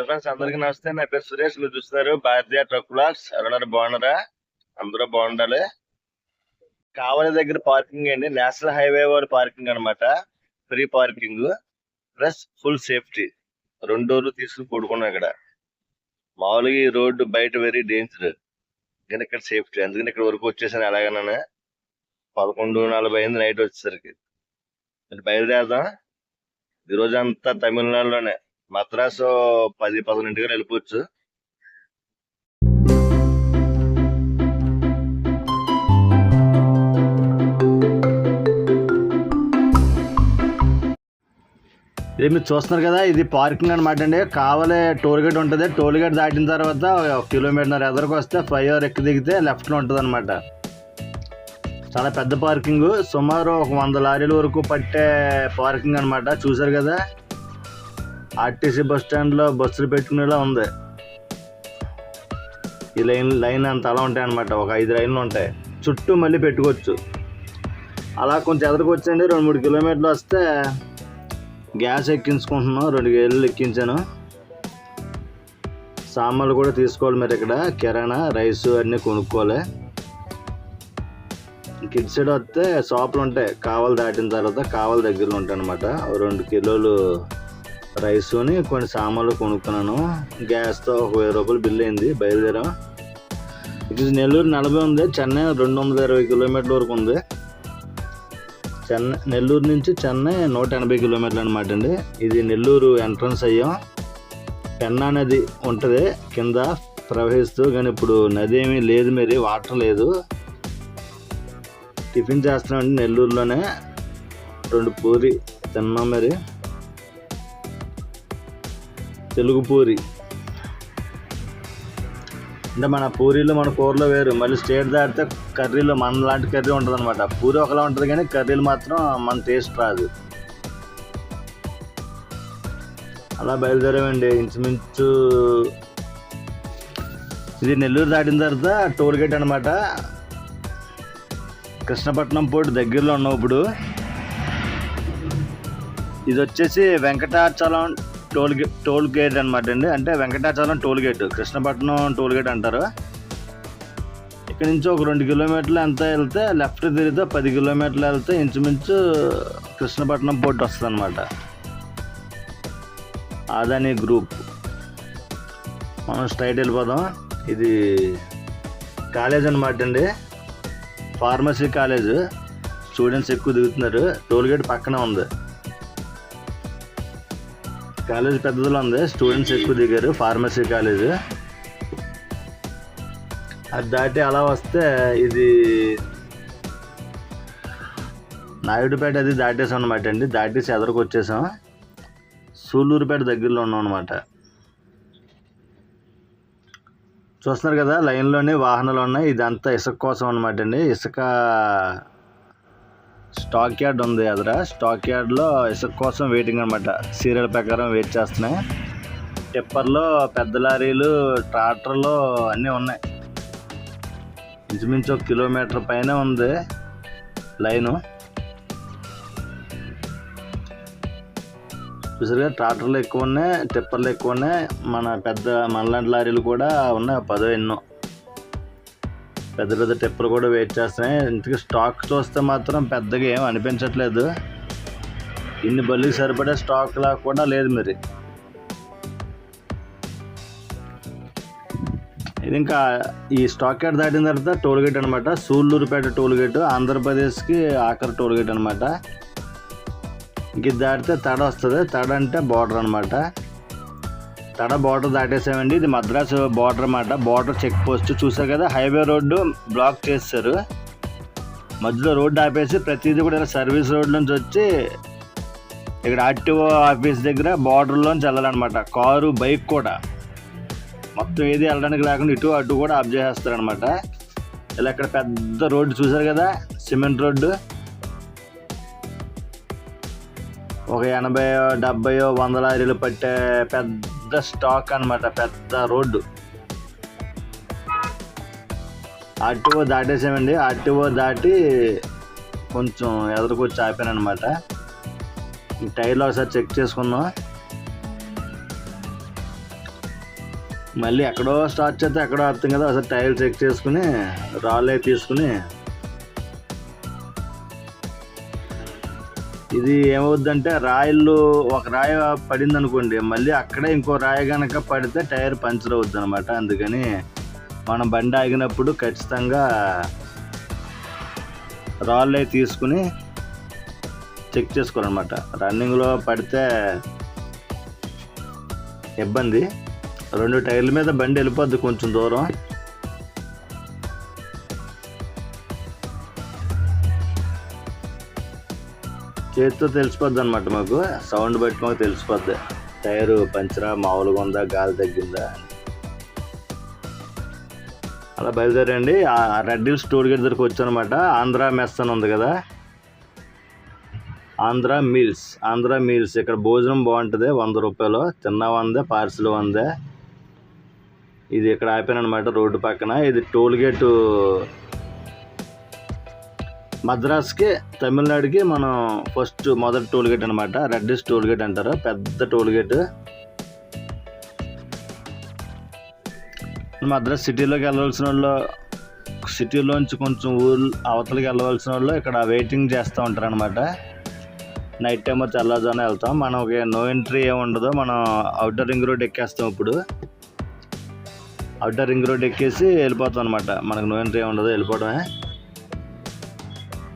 Friends అందరికీ నమస్తే. నా పేరు సురేష్. మీరు చూస్తున్నారు భారతీయ ట్రక్ బ్లాగ్స్. ఎవరన్నా బాగున్నారా? అందరూ బాగుండాలి. కావలి దగ్గర పార్కింగ్ అండి, నేషనల్ హైవే వారి పార్కింగ్ అనమాట. Free parking plus full safety. 2 డోర్లు తీసుకుని పడుకున్నాం ఇక్కడ. మామూలుగా ఈ రోడ్డు బయట వెరీ డేంజర్, కానీ ఇక్కడ సేఫ్టీ. అందుకని ఇక్కడ వరకు వచ్చేసాను. ఎలాగైనా 11:40 అయింది నైట్ వచ్చేసరికి. బయలుదేరదాం. ఈ రోజు అంతా తమిళనాడులోనే. మద్రాసు 10-11 వెళ్ళిపోవచ్చు. ఇది మీరు చూస్తున్నారు కదా, ఇది పార్కింగ్ అనమాట అండి. కావలి టోల్ గేట్ ఉంటుంది. టోల్ గేట్ దాటిన తర్వాత 1 కిలోమీటర్ ఎదురుకు వస్తే ఫ్లైఓవర్ ఎక్కి దిగితే లెఫ్ట్లో ఉంటుంది అనమాట. చాలా పెద్ద పార్కింగ్. సుమారు 100 లారీల వరకు పట్టే పార్కింగ్ అనమాట. చూసారు కదా, ఆర్టీసీ బస్ స్టాండ్లో బస్సులు పెట్టుకునేలా ఉంది. ఈ లైన్ అంత అలా ఉంటాయి అనమాట. ఒక 5 లైన్లు ఉంటాయి. చుట్టూ మళ్ళీ పెట్టుకోవచ్చు. అలా కొంచెం ఎదురుకు వచ్చండి. 2-3 కిలోమీటర్లు వస్తే గ్యాస్ ఎక్కించుకుంటున్నాం. 2 గేళ్ళు ఎక్కించాను. సామాన్లు కూడా తీసుకోవాలి. మీరు ఇక్కడ కిరాణా, రైస్ అన్నీ కొనుక్కోవాలి. కిడ్ సైడ్ వస్తే షాపులు ఉంటాయి. కావలి దాటిన తర్వాత కావలి దగ్గరలో ఉంటాయి అనమాట. 2 కిలోలు రైసుని కొన్ని సామాన్లు కొనుక్కున్నాను. గ్యాస్తో 1000 రూపాయలు బిల్ అయింది. బయలుదేరాం. ఇది నెల్లూరు 40 ఉంది. చెన్నై 220 కిలోమీటర్ల వరకు ఉంది. నెల్లూరు నుంచి చెన్నై 180 కిలోమీటర్లు అనమాట అండి. ఇది నెల్లూరు ఎంట్రన్స్ అయ్యాం. పెన్నా నది ఉంటుంది కింద ప్రవహిస్తూ, కానీ ఇప్పుడు నది ఏమీ లేదు, మరి వాటర్ లేదు. టిఫిన్ చేస్తున్నామండి నెల్లూరులోనే. 2 పూరి తిన్నాం. మరి తెలుగు పూరి అంటే మన పూరీలో మన కూరలో వేరు. మళ్ళీ స్టేట్ దాటితే కర్రీలో మన లాంటి కర్రీ ఉంటుంది అనమాట. పూరి ఒకలా ఉంటుంది, కానీ కర్రీలు మాత్రం మన టేస్ట్ రాదు. అలా బయలుదేరామండి. ఇంచుమించు ఇది నెల్లూరు దాటిన తర్వాత టోల్ గేట్ అనమాట. కృష్ణపట్నం పోర్టు దగ్గరలో ఉన్నాం ఇప్పుడు. ఇది వచ్చేసి వెంకటాచలం టోల్ గేట్ అనమాట అండి. అంటే Venkatachalam toll gate, Krishnapatnam toll gate అంటారు. ఇక్కడ నుంచి ఒక 2 కిలోమీటర్లు ఎంత వెళ్తే లెఫ్ట్ తిరిగితే 10 కిలోమీటర్లు వెళ్తే ఇంచుమించు కృష్ణపట్నం పోర్ట్ వస్తుంది అనమాట. అదాని గ్రూప్. మనం స్ట్రైట్ వెళ్ళిపోదాం. ఇది కాలేజ్ అనమాట అండి, ఫార్మసీ కాలేజ్. స్టూడెంట్స్ ఎక్కువ దిగుతున్నారు. టోల్ గేట్ పక్కన ఉంది. కాలేజ్ పెద్దదిలో ఉంది. స్టూడెంట్స్ ఎక్కువ దిగారు. Pharmacy college. అది దాటి అలా వస్తే ఇది నాయుడుపేట అది దాటేసాం అనమాట అండి. దాటేసి ఎదురుకు వచ్చేసాం. సూళ్ళూరుపేట దగ్గరలో ఉన్నాం అనమాట. చూస్తున్నారు కదా, లైన్లోనే వాహనాలు ఉన్నాయి. ఇదంతా ఇసుక కోసం అనమాట అండి. ఇసుక స్టాక్ యార్డ్ ఉంది ఎదుర. స్టాక్ యార్డ్లో ఇసుక కోసం వెయిటింగ్ అనమాట. సీరియల్ ప్రకారం వెయిట్ చేస్తున్నాయి. టిప్పర్లో పెద్ద లారీలు, ట్రాక్టర్లు అన్నీ ఉన్నాయి. ఇంచుమించు 1 కిలోమీటర్ పైన ఉంది లైను. చూసారుగా, ట్రాక్టర్లు ఎక్కువ ఉన్నాయి, టిప్పర్లు ఎక్కువ ఉన్నాయి. మనలాంటి లారీలు కూడా ఉన్నాయి. 10 ఎన్నో పెద్ద పెద్ద టిప్పర్లు కూడా వెయిట్ చేస్తున్నాయి. ఇంతకీ స్టాక్ చూస్తే మాత్రం పెద్దగా ఏం అనిపించట్లేదు. ఇన్ని బళ్ళకి సరిపడే స్టాక్ లా కూడా లేదు. మరి ఇది ఇంకా ఈ స్టాక్ యార్డ్ దాటిన తర్వాత టోల్ గేట్ అనమాట. సూళ్ళూరుపేట టోల్ గేట్, ఆంధ్రప్రదేశ్కి ఆఖరి టోల్ గేట్ అనమాట. ఇంక ఇది దాటితే తడ వస్తుంది. తడ అంటే బార్డర్ అనమాట. తడ బార్డర్ దాటేసామండి. ఇది మద్రాసు బార్డర్ అన్నమాట. Border check post. చూసారు కదా, హైవే రోడ్డు బ్లాక్ చేస్తారు. మధ్యలో రోడ్డు ఆపేసి ప్రతిదీ కూడా ఇలా సర్వీస్ రోడ్ నుంచి వచ్చి ఇక్కడ ఆర్టీఓ ఆఫీస్ దగ్గర బార్డర్లోంచి వెళ్ళాలన్నమాట. కారు, బైక్ కూడా మొత్తం ఏది వెళ్ళడానికి లేకుండా ఇటు అటు కూడా ఆఫ్ చేసేస్తారనమాట. ఇలా ఇక్కడ పెద్ద రోడ్డు చూసారు కదా, సిమెంట్ రోడ్డు. ఒక 80-70-100 లారీలు పట్టే పెద్ద స్టాక్ అనమాట. పెద్ద రోడ్డు. ఆర్టీఓ దాటేసామండి. ఆర్టీఓ దాటి కొంచెం ఎదురుకొచ్చి ఆపాను అనమాట. టైర్లో ఒకసారి చెక్ చేసుకుందాం. మళ్ళీ ఎక్కడో స్టార్ట్ చేస్తే ఎక్కడో ఆపుతాం కదా, అసలు టైర్ చెక్ చేసుకుని రాళ్ళు అవి తీసుకుని. ఇది ఏమవుద్దంటే రాయిళ్ళు ఒక రాయి పడింది అనుకోండి, మళ్ళీ అక్కడే ఇంకో రాయి కనుక పడితే టైర్ పంచర్ అవుద్ది అనమాట. అందుకని మనం బండి ఆగినప్పుడు ఖచ్చితంగా రాళ్ళు అవి తీసుకుని చెక్ చేసుకోవాలన్నమాట. రన్నింగ్లో పడితే ఇబ్బంది. 2 టైర్ల మీద బండి వెళ్ళిపోద్ది కొంచెం దూరం. చేతితో తెలిసిపోద్ది అనమాట, మాకు సౌండ్ బట్టి మాకు తెలిసిపోద్ది టైరు పంచరా, మామూలుగా ఉందా, గాలి తగ్గిందా. అలా బయలుదేరండి. రెడ్ హిల్స్ టోల్ గేట్ దగ్గరికి వచ్చానమాట. ఆంధ్ర మెస్ అని ఉంది కదా, ఆంధ్ర మీల్స్. ఇక్కడ భోజనం బాగుంటుంది. 100 రూపాయలు, తిన్నా 100, పార్సిల్ 100. ఇది ఇక్కడ ఆపాను అనమాట, రోడ్డు పక్కన. ఇది టోల్ గేటు మద్రాస్కి, తమిళనాడుకి మనం మొదటి టోల్ గేట్ అనమాట. రెడ్ హిల్స్ టోల్ గేట్ అంటారు, పెద్ద టోల్ గేట్. మద్రాస్ సిటీలోకి వెళ్ళవలసిన వాళ్ళు, సిటీలోంచి కొంచెం అవతలకి వెళ్ళవలసిన వాళ్ళు ఇక్కడ వెయిటింగ్ చేస్తూ ఉంటారు అనమాట. నైట్ టైం తెల్లవారుజామున వెళ్తాం. మనకి నో ఎంట్రీ ఏమి ఉండదు. మనం అవుటర్ రింగ్ రోడ్ ఎక్కేస్తాం. ఇప్పుడు అవుటర్ రింగ్ రోడ్ ఎక్కేసి వెళ్ళిపోతాం అనమాట. మనకు నో ఎంట్రీ ఏమి ఉండదు, వెళ్ళిపోవడమే.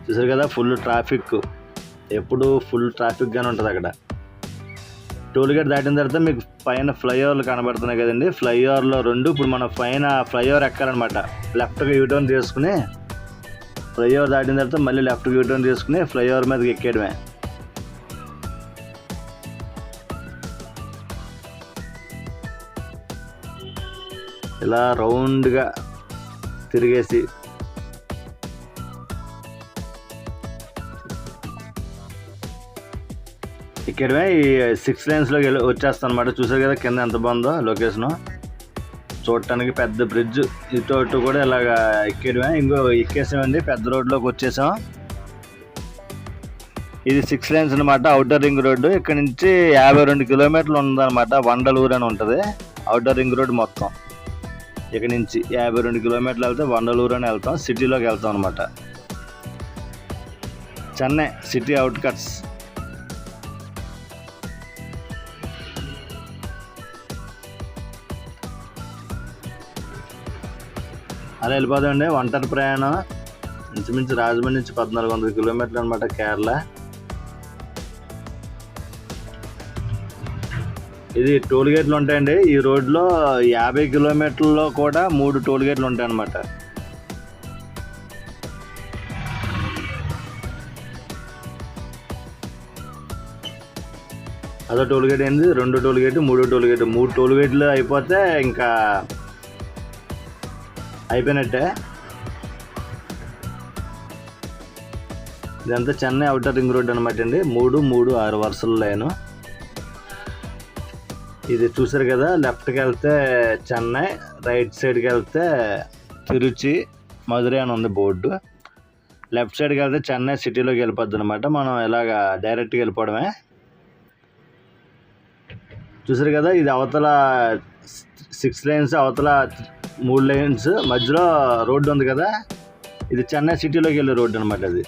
చూసారు కదా, ఫుల్ ట్రాఫిక్. ఎప్పుడు ఫుల్ ట్రాఫిక్గానే ఉంటుంది అక్కడ. టోల్ గేట్ దాటిన తర్వాత మీకు పైన ఫ్లైఓవర్లు కనబడుతున్నాయి కదండి. ఫ్లైఓవర్లో 2. ఇప్పుడు మనం పైన ఫ్లైఓవర్ ఎక్కాలన్నమాట. లెఫ్ట్గా యూటర్న్ చేసుకుని, ఫ్లైఓవర్ దాటిన తర్వాత మళ్ళీ లెఫ్ట్గా యూటర్న్ చేసుకుని ఫ్లైఓవర్ మీదకి ఎక్కేయడమే. ఇలా రౌండ్గా తిరిగేసి ఇక్కడమే ఈ 6 lanesలోకి వచ్చేస్తాను అనమాట. చూసారు కదా కింద ఎంత బాగుందో లొకేషను. చూడటానికి పెద్ద బ్రిడ్జ్. ఇటు కూడా ఇలాగా ఎక్కేయడమే. ఎక్కేసామండి, పెద్ద రోడ్లోకి వచ్చేసాం. ఇది 6 lanes అనమాట, అవుటర్ రింగ్ రోడ్డు. ఇక్కడ నుంచి 52 కిలోమీటర్లు ఉందన్నమాట. వండలూరు అని ఉంటుంది అవుటర్ రింగ్ రోడ్ మొత్తం. ఇక్కడ నుంచి 52 కిలోమీటర్లు వెళ్తే వండలూరు అని వెళ్తాం. సిటీలోకి వెళ్తాం అనమాట. చెన్నై సిటీ అవుట్కట్స్. అలా వెళ్ళిపోతామండి. ఒంటరి ప్రయాణం. ఇంచుమించు రాజమండ్రి నుంచి 1400 కిలోమీటర్లు అనమాట, కేరళ. ఇది టోల్ గేట్లు ఉంటాయండి. ఈ రోడ్లో 50 కిలోమీటర్లలో కూడా 3 టోల్ గేట్లు ఉంటాయి అన్నమాట. అదో టోల్ గేట్ అయింది, 2 toll gate, 3 toll gate. 3 toll గేట్లు అయిపోతే ఇంకా అయిపోయినట్టే. ఇదంతా చెన్నై అవుటర్ రింగ్ రోడ్ అనమాట అండి. 3, 6 వరుసల లైను. ఇది చూసారు కదా, లెఫ్ట్కి వెళ్తే చెన్నై, రైట్ సైడ్కి వెళ్తే తిరుచి, మధురై అని ఉంది బోర్డు. లెఫ్ట్ సైడ్కి వెళ్తే చెన్నై సిటీలోకి వెళ్ళిపోద్ది అనమాట. మనం ఇలాగా డైరెక్ట్గా వెళ్ళిపోవడమే. చూసారు కదా, ఇది అవతల 6 lanes, అవతల 3 lanes, మధ్యలో రోడ్డు ఉంది కదా, ఇది చెన్నై సిటీలోకి వెళ్ళే రోడ్డు అనమాట. అది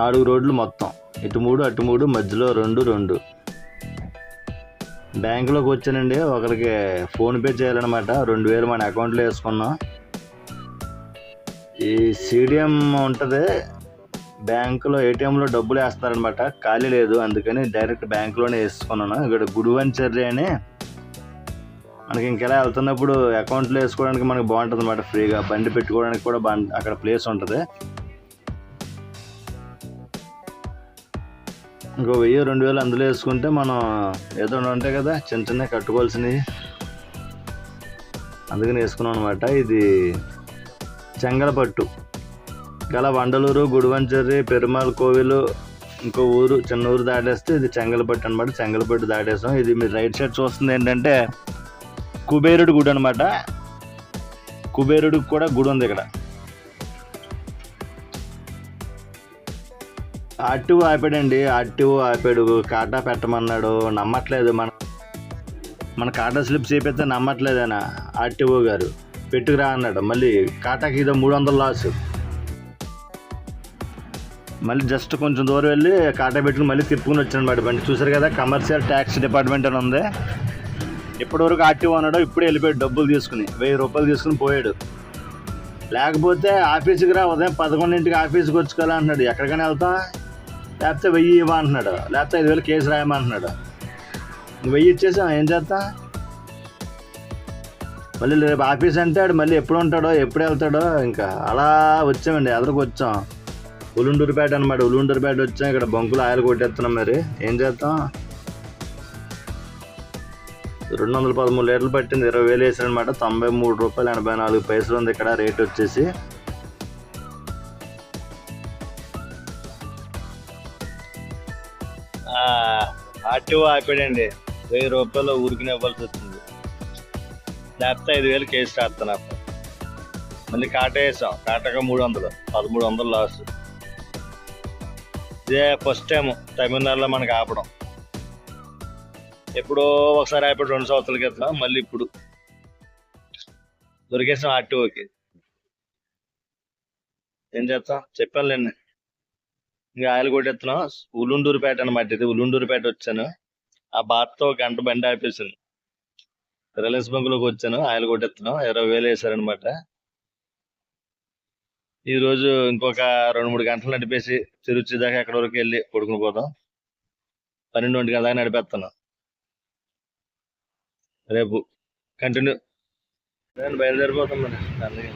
4 రోడ్లు మొత్తం. ఇటు 3, అటు 3, మధ్యలో 2. బ్యాంకులోకి వచ్చానండి. ఒకరికి ఫోన్పే చేయాలన్నమాట. 2000 మన అకౌంట్లో వేసుకున్నాం. ఈ సిడిఎం ఉంటుంది బ్యాంకులో, ఏటీఎంలో డబ్బులు వేస్తారనమాట. ఖాళీ లేదు, అందుకని డైరెక్ట్ బ్యాంకులోనే వేసుకున్నాను. ఇక్కడ గుడివంచర్రి అని మనకి ఇంకెలా వెళ్తున్నప్పుడు అకౌంట్లో వేసుకోవడానికి మనకి బాగుంటుంది అనమాట. ఫ్రీగా బండి పెట్టుకోవడానికి కూడా అక్కడ ప్లేస్ ఉంటుంది. ఇంకో 1000-2000 అందులో వేసుకుంటే మనం ఏదో ఉంటాయి కదా చిన్న చిన్న కట్టుకోవాల్సినవి, అందుకని వేసుకున్నాం అనమాట. ఇది చెంగలపట్టు గల వండలూరు, గుడివంచర్రి, పెరుమాళ్ కోవిలు, ఇంకో ఊరు, చిన్న ఊరు దాటేస్తే ఇది చెంగలపట్టు అనమాట. చెంగలపట్టు దాటేసాం. ఇది మీరు రైట్ సైడ్ చూస్తుంది ఏంటంటే కుబేరుడు గుడి అనమాట. కుబేరుడికి కూడా గుడి ఉంది ఇక్కడ. ఆర్టీఓ ఆపాడండి. ఆర్టీఓ ఆపాడు, కాటా పెట్టమన్నాడు. నమ్మట్లేదు. మన కాటా స్లిప్ చేపిస్తే నమ్మట్లేదనా ఆర్టీఓ గారు, పెట్టుకురా అన్నాడు. మళ్ళీ కాటాకి ఇదో 300 లాస్. మళ్ళీ జస్ట్ కొంచెం దూరం వెళ్ళి కాటా పెట్టుకుని మళ్ళీ తిప్పుకుని వచ్చాను అనమాట బండి. చూసారు కదా, కమర్షియల్ ట్యాక్స్ డిపార్ట్మెంట్ అని ఉంది. ఇప్పటివరకు ఆర్టీఓ అన్నాడు, ఇప్పుడే వెళ్ళిపోయాడు డబ్బులు తీసుకుని, 1000 రూపాయలు తీసుకుని పోయాడు. లేకపోతే ఆఫీస్కి రా, ఉదయం 11ంటికి ఆఫీస్కి వచ్చుకోవాలి అంటున్నాడు. ఎక్కడికైనా వెళ్తాం, లేకపోతే 1000 ఇవ్వ అంటున్నాడు, లేకపోతే 5000 కేసు రాయమంటున్నాడు. 1000 ఇచ్చేసాం, ఏం చేస్తా. మళ్ళీ రేపు ఆఫీస్ అంటాడు, మళ్ళీ ఎప్పుడు ఉంటాడో ఎప్పుడు వెళ్తాడో. ఇంకా అలా వచ్చామండి, ఎదురుకు వచ్చాం. ఉలుండూరుపేట అనమాట. ఉలుండూరుపేట వచ్చాం, ఇక్కడ బంకులు ఆయిల్ కొట్టేస్తున్నాం. మరి ఏం చేస్తాం. 213 లీటర్లు పట్టింది, 20,000 వేసారనమాట. 93 రూపాయలు 84 పైసలు ఉంది ఇక్కడ రేట్ వచ్చేసి. ఆర్టీఓ ఆపాడండి, 1000 రూపాయలు ఊరికి ఇవ్వాల్సి వచ్చింది, లేకపోతే 5000 కేసు రాస్తున్నారు. మళ్ళీ కాటా వేసాం, కాటాగా 300, 1300 లాస్. ఇదే ఫస్ట్ టైం తమిళనాడులో మనకి ఆపడం. ఎప్పుడో ఒకసారి ఆపాడు 2 సంవత్సరాల క్రితం, మళ్ళీ ఇప్పుడు దొరికేసాం ఆర్టీఓకి. ఏం చేస్తాం, చెప్పానులేండి. ఇంకా ఆయిల్ కొట్టేస్తున్నాం. ఉలుండూరుపేట అనమాట ఇది. ఉలుండూరుపేట వచ్చాను, ఆ బాత్తో 1 గంట బండి ఆపేసాను. రిలయన్స్ బంకులోకి వచ్చాను, ఆయిల్ కొట్టేస్తున్నాం. 20,000 వేసారనమాట. ఈరోజు ఇంకొక 2-3 గంటలు నడిపేసి తిరుచి దాకా ఎక్కడి వరకు వెళ్ళి పడుకుని పోతాం. 12-1 గంటల దాకా నడిపేస్తున్నాం. రేపు కంటిన్యూ బయలుదేరిపోతాం మరి. అందుకే